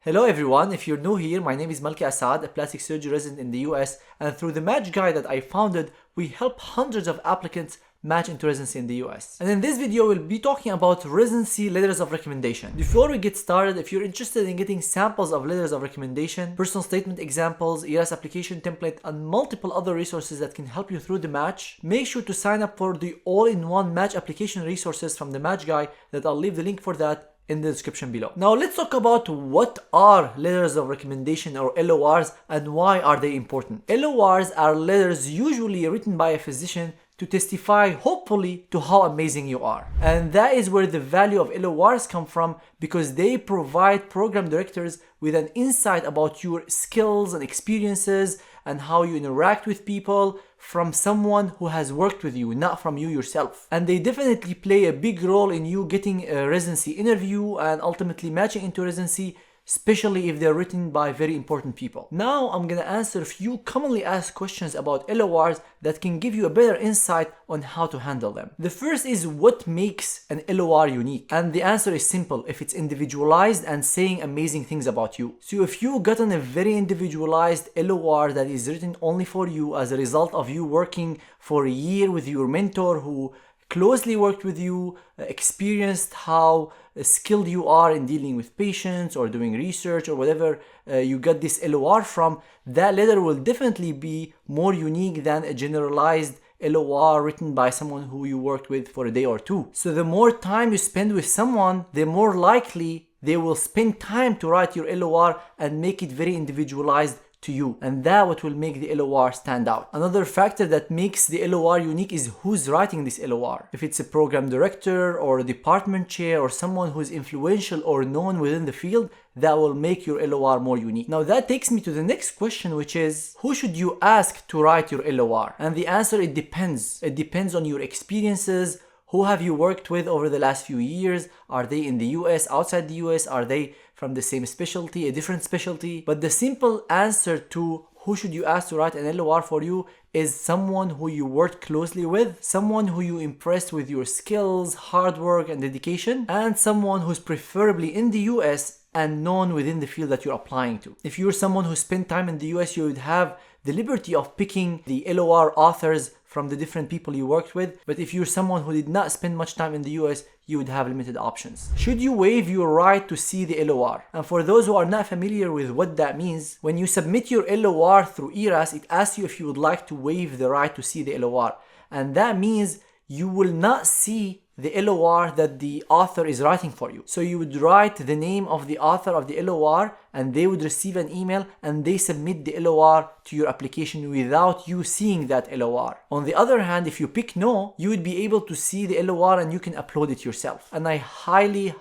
Hello everyone, if you're new here, my name is Malki Assad, a plastic surgery resident in the US, and through the match guide that I founded, we help hundreds of applicants match into residency in the US. And in this video, we'll be talking about residency letters of recommendation. Before we get started, if you're interested in getting samples of letters of recommendation, personal statement examples, ERAS application template, and multiple other resources that can help you through the match, make sure to sign up for the all-in-one match application resources from the match guide that I'll leave the link for that in the description below. Now let's talk about what are letters of recommendation or LORs and why are they important. LORs are letters usually written by a physician to testify, hopefully, to how amazing you are. And that is where the value of LORs come from, because they provide program directors with an insight about your skills and experiences and how you interact with people from someone who has worked with you, not from you yourself. And they definitely play a big role in you getting a residency interview and ultimately matching into residency, especially if they're written by very important people. Now I'm gonna answer a few commonly asked questions about LORs that can give you a better insight on how to handle them. The first is, what makes an LOR unique? And the answer is simple: if it's individualized and saying amazing things about you. So if you've gotten a very individualized LOR that is written only for you as a result of you working for a year with your mentor who closely worked with you, experienced how skilled you are in dealing with patients or doing research or whatever you got this LOR from, that letter will definitely be more unique than a generalized LOR written by someone who you worked with for a day or two. So the more time you spend with someone, the more likely they will spend time to write your LOR and make it very individualized to you, and that what will make the LOR stand out. Another factor that makes the LOR unique is who's writing this LOR. If it's a program director or a department chair or someone who's influential or known within the field, that will make your LOR more unique. Now that takes me to the next question, which is, who should you ask to write your LOR? And the answer, it depends. It depends on your experiences. Who have you worked with over the last few years? Are they in the US, outside the US? Are they from the same specialty, a different specialty? But the simple answer to who should you ask to write an LOR for you is someone who you worked closely with, someone who you impressed with your skills, hard work, and dedication, and someone who's preferably in the US and known within the field that you're applying to. If you're someone who spent time in the US, you would have the liberty of picking the LOR authors from the different people you worked with. But if you're someone who did not spend much time in the US, you would have limited options. Should you waive your right to see the LOR? And for those who are not familiar with what that means, when you submit your LOR through ERAS, it asks you if you would like to waive the right to see the LOR. And that means you will not see the LOR that the author is writing for you. So you would write the name of the author of the LOR and they would receive an email and they submit the LOR to your application without you seeing that LOR. On the other hand, if you pick no, you would be able to see the LOR and you can upload it yourself. And I highly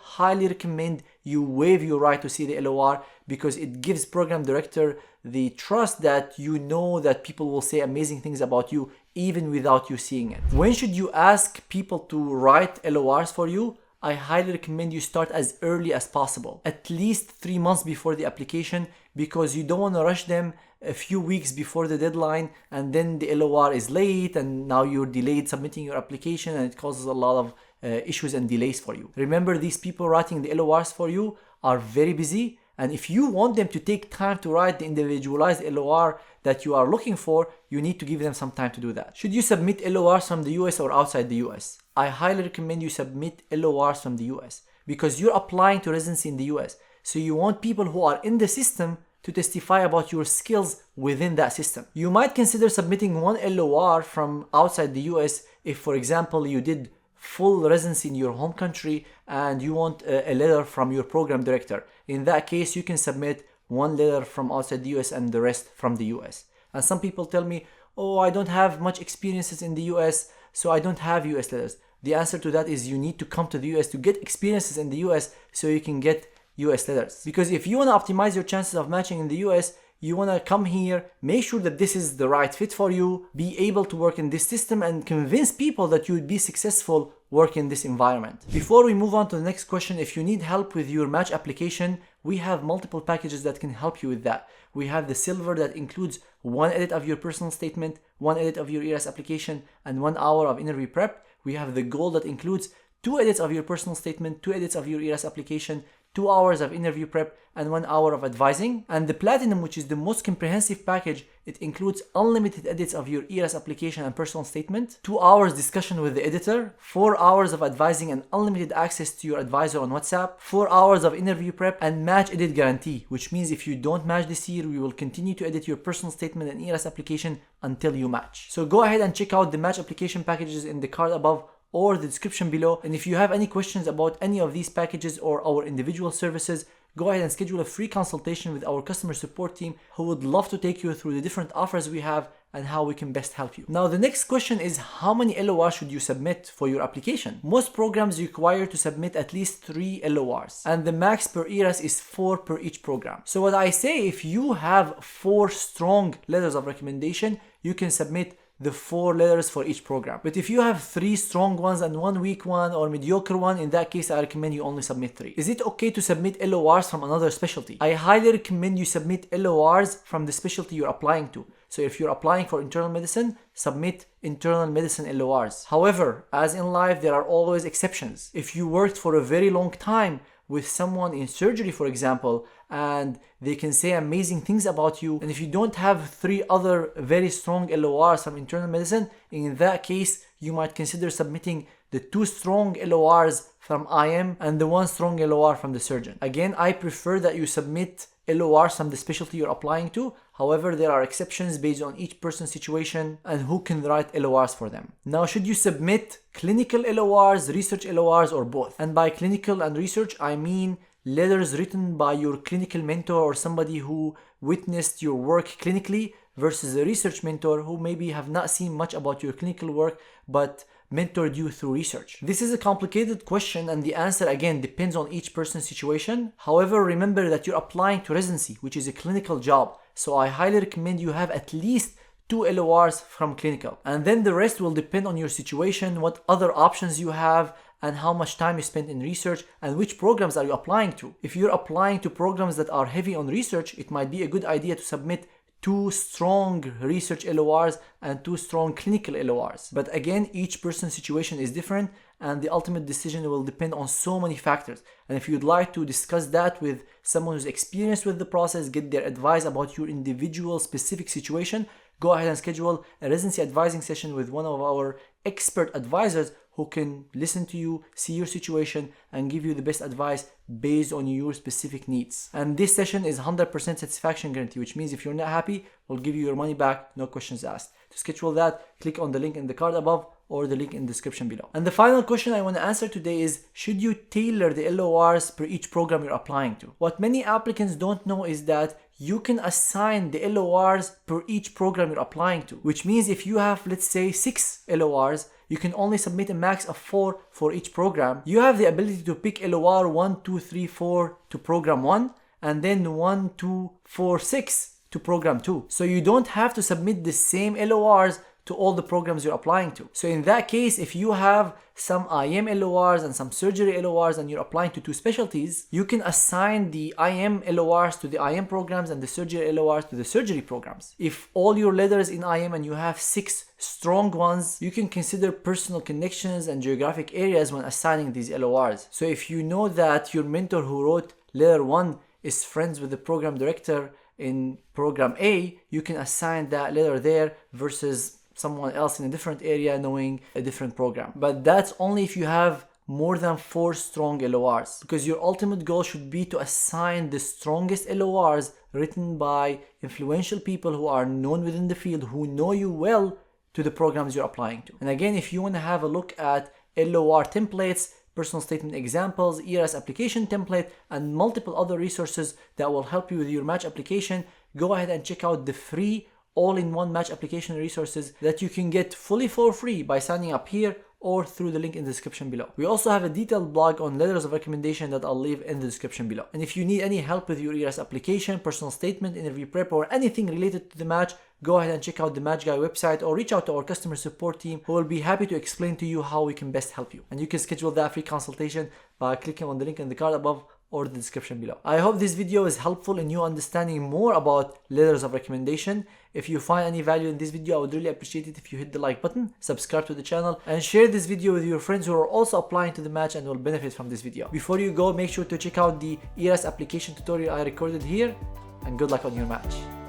recommend you waive your right to see the LOR, because it gives program director the trust that you know that people will say amazing things about you even without you seeing it. When should you ask people to write LORs for you? I highly recommend you start as early as possible, at least 3 months before the application, because you don't want to rush them a few weeks before the deadline and then the LOR is late and now you're delayed submitting your application and it causes a lot of issues and delays for you. Remember, these people writing the LORs for you are very busy, and if you want them to take time to write the individualized LOR that you are looking for, you need to give them some time to do that. Should you submit LORs from the US or outside the US? I highly recommend you submit LORs from the US, because you're applying to residency in the US. So you want people who are in the system to testify about your skills within that system. You might consider submitting one LOR from outside the US if, for example, you did full residency in your home country and you want a letter from your program director. In that case, you can submit one letter from outside the US and the rest from the US. And some people tell me, oh, I don't have much experiences in the US, so I don't have US letters. The answer to that is you need to come to the US to get experiences in the US so you can get US letters. Because if you want to optimize your chances of matching in the US, you want to come here, make sure that this is the right fit for you, be able to work in this system and convince people that you would be successful working in this environment. Before we move on to the next question, if you need help with your match application, we have multiple packages that can help you with that. We have the Silver that includes 1 edit of your personal statement, 1 edit of your ERAS application, and 1 hour of interview prep. We have the Gold that includes 2 edits of your personal statement, 2 edits of your ERAS application, 2 hours of interview prep, and 1 hour of advising. And the Platinum, which is the most comprehensive package, it includes unlimited edits of your ERAS application and personal statement, 2 hours discussion with the editor, 4 hours of advising and unlimited access to your advisor on WhatsApp, 4 hours of interview prep, and match edit guarantee, which means if you don't match this year, we will continue to edit your personal statement and ERAS application until you match. So go ahead and check out the match application packages in the card above or the description below. And if you have any questions about any of these packages or our individual services, go ahead and schedule a free consultation with our customer support team, who would love to take you through the different offers we have and how we can best help you. Now, the next question is, how many LORs should you submit for your application? Most programs require to submit at least 3 LORs, and the max per ERAS is 4 per each program. So what I say, if you have 4 strong letters of recommendation, you can submit the 4 letters for each program. But if you have 3 strong ones and 1 weak one or mediocre one, in that case I recommend you only submit 3. Is it okay to submit LORs from another specialty? I highly recommend you submit LORs from the specialty you're applying to. So if you're applying for internal medicine, submit internal medicine LORs. However, as in life, there are always exceptions. If you worked for a very long time with someone in surgery, for example, and they can say amazing things about you, and if you don't have 3 other very strong LORs from internal medicine, in that case you might consider submitting the 2 strong LORs from IM and the 1 strong LOR from the surgeon. Again, I prefer that you submit LORs from the specialty you're applying to. However, there are exceptions based on each person's situation and who can write LORs for them. Now, should you submit clinical LORs, research LORs, or both? And by clinical and research, I mean letters written by your clinical mentor or somebody who witnessed your work clinically, versus a research mentor who maybe have not seen much about your clinical work but mentored you through research. This is a complicated question, and the answer again depends on each person's situation. However, remember that you're applying to residency, which is a clinical job. So I highly recommend you have at least 2 LORs from clinical. And then the rest will depend on your situation, what other options you have, and how much time you spent in research, and which programs are you applying to. If you're applying to programs that are heavy on research, it might be a good idea to submit 2 strong research LORs and 2 strong clinical LORs. But again, each person's situation is different, and the ultimate decision will depend on so many factors. And if you'd like to discuss that with someone who's experienced with the process, get their advice about your individual specific situation, go ahead and schedule a residency advising session with one of our expert advisors who can listen to you, see your situation, and give you the best advice based on your specific needs. And this session is 100% satisfaction guarantee, which means if you're not happy, we'll give you your money back, no questions asked. To schedule that, click on the link in the card above or the link in the description below. And the final question I want to answer today is, should you tailor the LORs per each program you're applying to? What many applicants don't know is that you can assign the LORs per each program you're applying to, which means if you have, let's say, 6 LORs, you can only submit a max of 4 for each program. You have the ability to pick LOR 1, 2, 3, 4 to program 1, and then 1, 2, 4, 6 to program 2. So you don't have to submit the same LORs to all the programs you're applying to. So in that case, if you have some IM LORs and some surgery LORs and you're applying to 2 specialties, you can assign the IM LORs to the IM programs and the surgery LORs to the surgery programs. If all your letters in IM and you have 6 strong ones, you can consider personal connections and geographic areas when assigning these LORs. So if you know that your mentor who wrote letter 1 is friends with the program director in program A, you can assign that letter there versus someone else in a different area knowing a different program. But that's only if you have more than 4 strong LORs, because your ultimate goal should be to assign the strongest LORs written by influential people who are known within the field, who know you well, to the programs you're applying to. And again, if you want to have a look at LOR templates, personal statement examples, ERAS application template, and multiple other resources that will help you with your match application, go ahead and check out the free all-in-one match application resources that you can get fully for free by signing up here or through the link in the description below. We also have a detailed blog on letters of recommendation that I'll leave in the description below. And if you need any help with your ERAS application, personal statement, interview prep, or anything related to the match, go ahead and check out the Match Guy website or reach out to our customer support team, who will be happy to explain to you how we can best help you. And you can schedule that free consultation by clicking on the link in the card above or the description below. I hope this video is helpful in you understanding more about letters of recommendation. If you find any value in this video, I would really appreciate it if you hit the like button, subscribe to the channel, and share this video with your friends who are also applying to the match and will benefit from this video. Before you go, make sure to check out the ERAS application tutorial I recorded here, and good luck on your match.